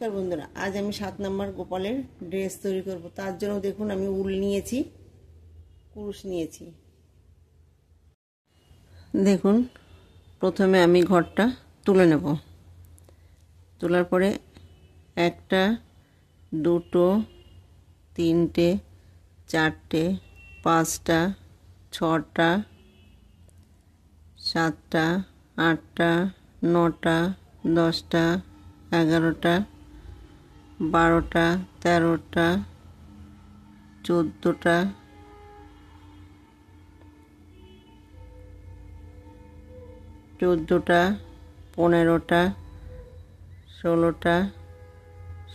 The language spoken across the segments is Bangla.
নমস্কার বন্ধুরা, আজ আমি 7 নম্বর গোপালের ড্রেস তৈরি করব। তার জন্য দেখুন আমি উল নিয়েছি, কুরুশ নিয়েছি। দেখুন প্রথমে আমি ঘরটা তুলে নেব। তোলার পরে একটা, দুটো, তিনটে, চারটে, পাঁচটা, ছটা, সাতটা, আটটা, নটা, 10টা, 11টা, 12টা, 13টা, 14টা, 15টা, 16টা,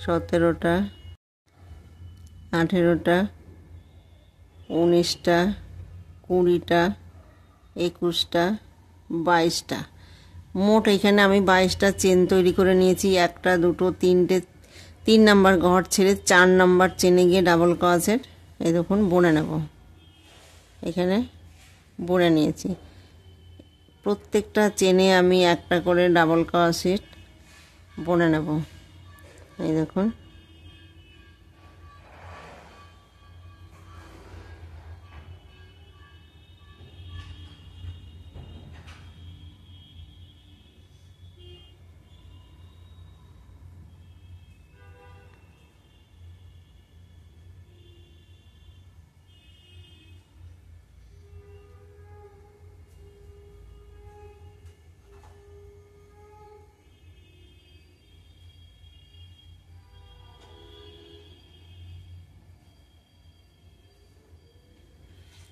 17টা, 18টা, 19টা, 20টা, 21টা, 22টা। মোট এখানে আমি 22টা চেন তৈরি করে নিয়েছি। একটা, দুটো, তিনটে, 3 নাম্বার ঘর ছেড়ে 4 নাম্বার চেনে গিয়ে ডাবল ক্রোশেট এই দেখুন বুনে নেব। এখানে বুনে নিয়েছি। প্রত্যেকটা চেনে আমি একটা করে ডাবল ক্রোশেট বুনে নেব। এই দেখুন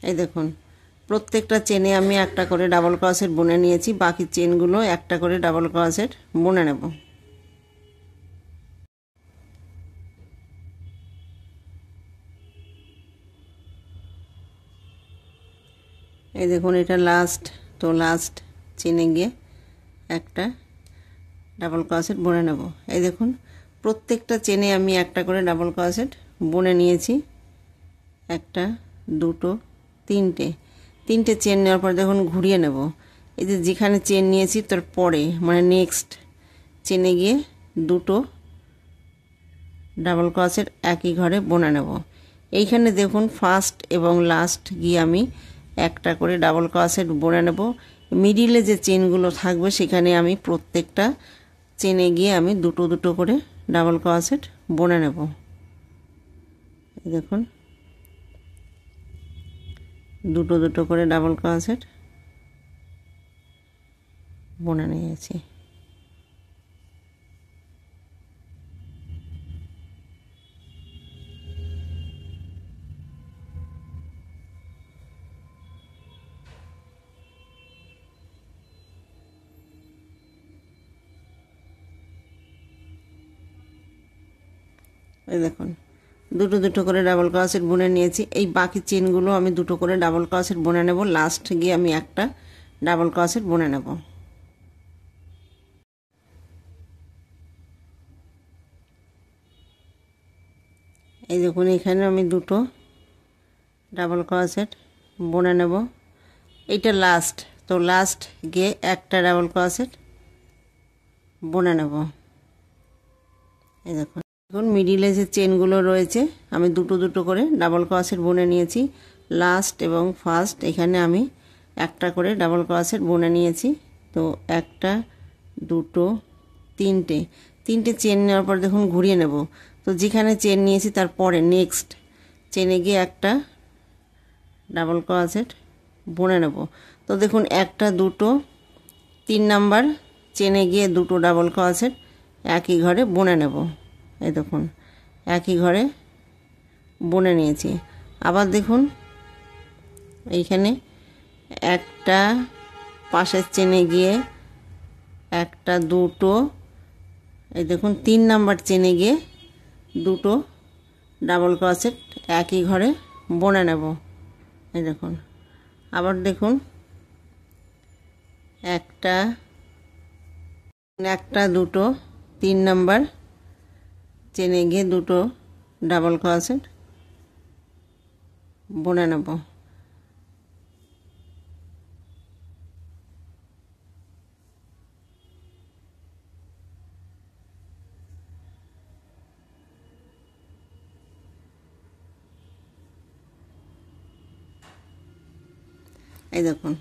এই দেখুন প্রত্যেকটা চেনে আমি একটা করে ডাবল ক্রোশেট বুনে নিয়েছি। বাকি চেনগুলো একটা করে ডাবল ক্রোশেট বুনে নেব। এই দেখুন এটা লাস্ট, তো লাস্ট চেনে গিয়ে একটা ডাবল ক্রোশেট বুনে নেব। এই দেখুন প্রত্যেকটা চেনে আমি একটা করে ডাবল ক্রোশেট বুনে নিয়েছি। একটা, দুটো, তিনটে চেন নেওয়ার পর দেখুন ঘুরিয়ে নেব। এই যে যেখানে চেন নিয়েছি তার পরে মানে নেক্সট চেনে গিয়ে দুটো ডাবল ক্রোশেট একই ঘরে বুনে নেব। এইখানে দেখুন ফার্স্ট এবং লাস্ট গিয়ে আমি একটা করে ডাবল ক্রোশেট বুনে নেব। মিডিলে যে চেনগুলো থাকবে সেখানে আমি প্রত্যেকটা চেনে গিয়ে আমি দুটো দুটো করে ডাবল ক্রোশেট বুনে নেব। দেখুন দুটো দুটো করে ডাবল ক্রোশেট বুনে নিয়েছি। এই দেখুন দুটো দুটো করে ডাবল ক্রোশেট বুনে নিয়েছি। এই বাকি চেনগুলো আমি দুটো করে ডাবল ক্রোশেট বুনে নেব। লাস্ট গিয়ে আমি একটা ডাবল ক্রোশেট বুনে নেব। এই দেখুন এখানে আমি দুটো ডাবল ক্রোশেট বুনে নেব। এইটা লাস্ট, তো লাস্ট গিয়ে একটা ডাবল ক্রোশেট বুনে নেব। এই দেখুন মিডিলে যে চেনগুলো রয়েছে আমি দুটো দুটো করে ডাবল ক্রোশেট বুনে নিয়েছি। লাস্ট এবং ফার্স্ট এখানে আমি একটা করে ডাবল ক্রোশেট বুনে নিয়েছি। তো একটা, দুটো, তিনটে চেন নেওয়ার পর দেখুন ঘুরিয়ে নেব। তো যেখানে চেন নিয়েছি তারপরে নেক্সট চেনে গিয়ে একটা ডাবল ক্রোশেট বুনে নেব। তো দেখুন একটা, দুটো, 3 নাম্বার চেনে গিয়ে দুটো ডাবল ক্রোশেট একই ঘরে বুনে নেব। এই দেখুন একই ঘরে বুনে নিয়েছি। আবার দেখুন এইখানে একটা পাশের চেনে গিয়ে একটা, দুটো, এই দেখুন 3 নাম্বার চেনে গিয়ে দুটো ডাবল ক্রোশেট একই ঘরে বুনে নেব। এই দেখুন আবার দেখুন একটা, দুটো, 3 নাম্বার চেনে গিয়ে দুটো ডাবল ক্রোশেট বুনে নেব। এই দেখুন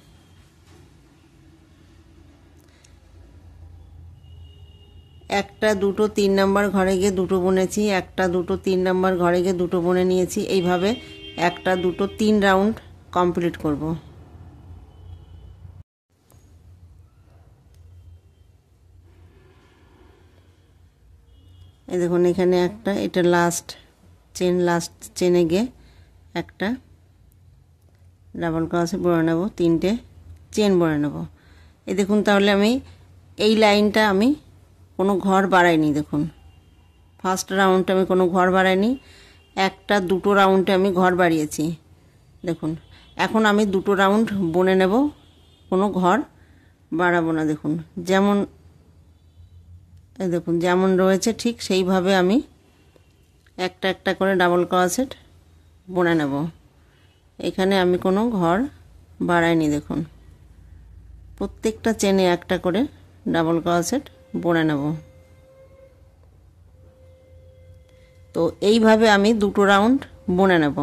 একটা দুটো 3 নাম্বার ঘরে গিয়ে দুটো বুনেছি, একটা দুটো 3 নাম্বার ঘরে গিয়ে দুটো বুনে নিয়েছি। এইভাবে একটা দুটো 3 রাউন্ড কমপ্লিট করব। এই দেখুন এখানে একটা, এটা লাস্ট চেন, লাস্ট চেনে গিয়ে একটা ডাবল ক্রোশেট বুনে নেব, 3টে চেন বুনে নেব। এই দেখুন তাহলে আমি এই লাইনটা আমি কোনো ঘর বাড়াইনি। দেখুন ফার্স্ট রাউন্ডে আমি কোনো ঘর বাড়াইনি, একটা দুটো রাউন্ডে আমি ঘর বাড়িয়েছি। দেখুন এখন আমি দুটো রাউন্ড বুনে নেব, কোনো ঘর বাড়াবো না। দেখুন যেমন, এই দেখুন যেমন রয়েছে ঠিক সেইভাবে আমি একটা একটা করে ডাবল ক্রোশেট বুনে নেব। এখানে আমি কোনো ঘর বাড়াইনি। দেখুন প্রত্যেকটা চেনে একটা করে ডাবল ক্রোশেট বুনে নেব। তো এইভাবে আমি দুটো রাউন্ড বুনে নেব।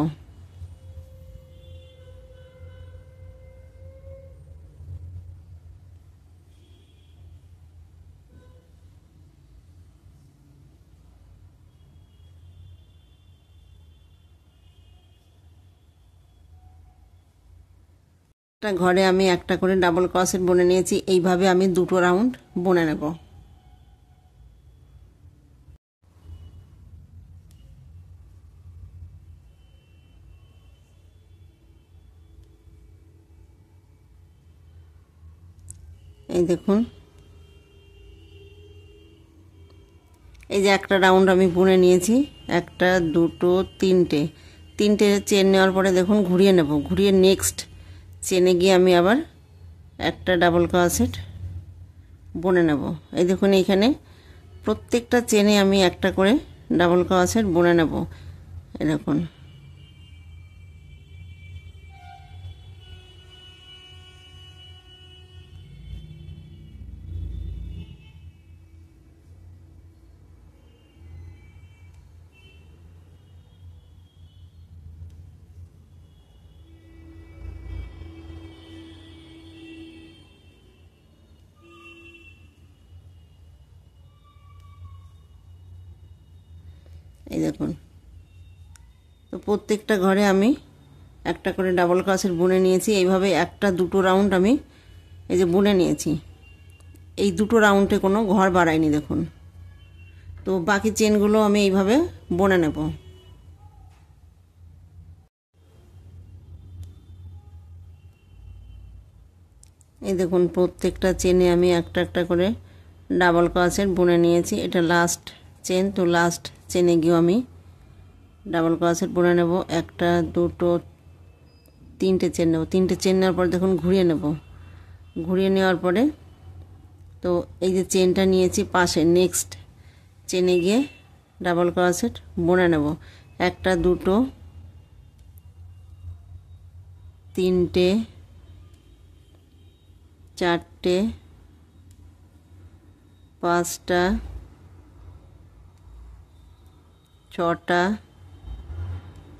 একটা ঘরে আমি একটা করে ডাবল ক্রোশেট বুনে নিয়েছি। এইভাবে আমি দুটো রাউন্ড বুনে নেব। এই দেখুন এই যে একটা রাউন্ড আমি বুনে নিয়েছি, একটা দুটো তিনটে, তিনটে চেন নেওয়ার পরে দেখুন ঘুরিয়ে নেব। ঘুরিয়ে নেক্সট চেনে গিয়ে আমি আবার একটা ডাবল ক্রোশেট বুনে নেব। এই দেখুন এখানে প্রত্যেকটা চেনে আমি একটা করে ডাবল ক্রোশেট বুনে নেব। এই দেখুন এই দেখুন তো প্রত্যেকটা ঘরে আমি একটা করে ডাবল ক্রোশেট বুনে নিয়েছি। এইভাবে একটা দুটো রাউন্ড আমি এই যে বুনে নিয়েছি। এই দুটো রাউন্ডে কোনো ঘর বাড়াইনি। দেখুন তো বাকি চেনগুলো আমি এইভাবে বুনে নেব। এই দেখুন প্রত্যেকটা চেনে আমি একটা একটা করে ডাবল ক্রোশেট বুনে নিয়েছি। এটা লাস্ট চেন, তো লাস্ট চেনে গিয়ে আমি ডাবল ক্রোশেট বুনে নেব। একটা দুটো তিনটে চেন নেব। তিনটে চেন নেওয়ার পর দেখুন ঘুরিয়ে নেব। ঘুরিয়ে নেওয়ার পরে তো এই যে চেনটা নিয়েছি পাশে নেক্সট চেনে গিয়ে ডাবল ক্রোশেট বুনে নেব। একটা দুটো তিনটে চারটে পাঁচটা ছটা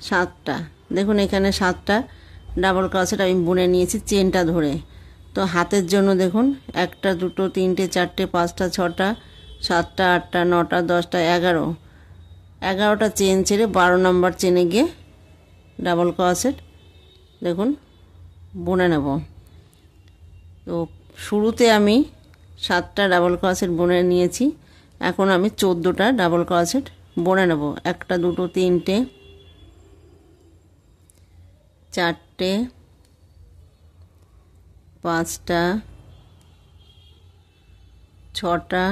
সাতটা। দেখুন এখানে 7টা ডাবল ক্রোশেট আমি বুনে নিয়েছি চেনটা ধরে। তো হাতের জন্য দেখুন একটা দুটো তিনটে চারটে পাঁচটা ছটা সাতটা আটটা নটা 10টা 11টা চেন ছেড়ে 12 নম্বর চেনে গিয়ে ডাবল ক্রোশেট দেখুন বুনে নেব। তো শুরুতে আমি 7টা ডাবল ক্রোশেট বুনে নিয়েছি, এখন আমি 14টা ডাবল ক্রোশেট বুনে নেব। একটা দুটো তিনটে চারটে পাঁচটা ছটা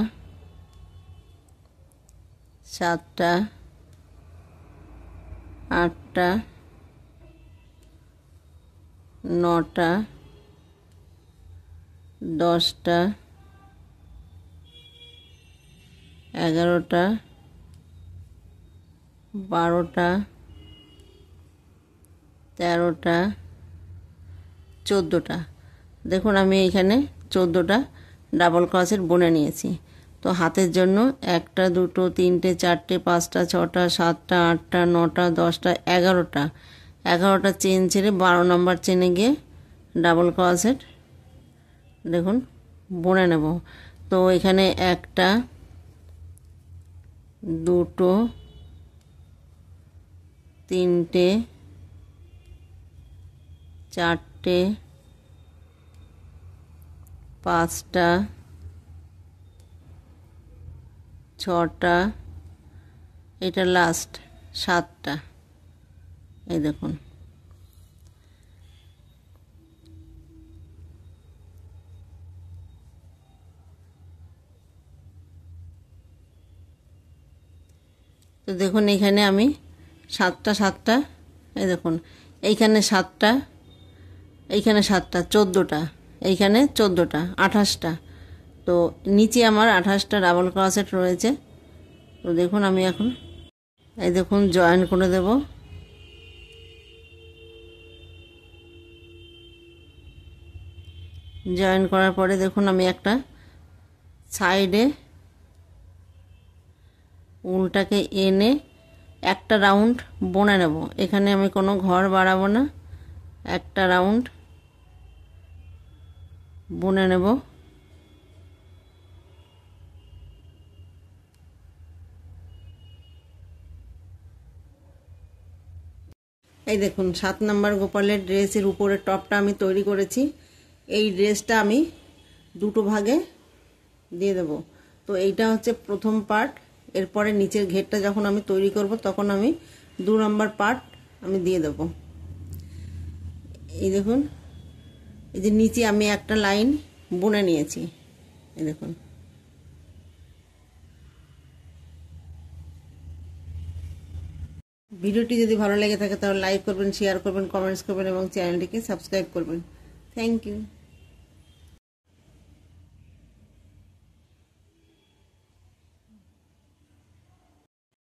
সাতটা আটটা নটা 10টা 11টা 12টা 13টা 14টা। দেখুন আমি এখানে 14টা ডাবল ক্রোশেট বুনে নিয়েছি। তো হাতের জন্য একটা দুটো তিনটে চারটে পাঁচটা ছটা সাতটা আটটা নটা 10টা 11টা চেন ছেড়ে 12 নম্বর চেনে গিয়ে ডাবল ক্রোশেট দেখুন বুনে নেব। তো এখানে একটা, দুটো, তিনটে, চারটে, পাঁচটা, ছটা, এটা লাস্ট সাতটা। এই দেখুন তো দেখুন এখানে আমি সাতটা সাতটা, এই দেখুন এইখানে সাতটা, এইখানে সাতটা, 14টা, এইখানে 14টা, 28টা। তো নিচে আমার 28টা ডাবল ক্রোশেট রয়েছে। তো দেখুন আমি এখন এই দেখুন জয়েন করে দেব। জয়েন করার পরে দেখুন আমি একটা সাইডে উলটাকে এনে একটা রাউন্ড বুনে নেব। এখানে আমি কোনো ঘর বাড়াবো না, একটা রাউন্ড বুনে নেব। এই দেখুন 7 নম্বর গোপালের ড্রেসের উপরের টপটা আমি তৈরি করেছি। এই ড্রেসটা আমি দুটো ভাগে দিয়ে দেব। তো এইটা হচ্ছে প্রথম পার্ট, এরপরে নিচের ঘেরটা যখন আমি তৈরি করব তখন আমি 2 নম্বর পার্ট আমি দিয়ে দেব। এই দেখুন এই যে নিচে আমি একটা লাইন বুনে নিয়েছি। এই দেখুন ভিডিওটি যদি ভালো লেগে থাকে তাহলে লাইক করবেন, শেয়ার করবেন, কমেন্টস করবেন এবং চ্যানেলটিকে সাবস্ক্রাইব করবেন। Thank you.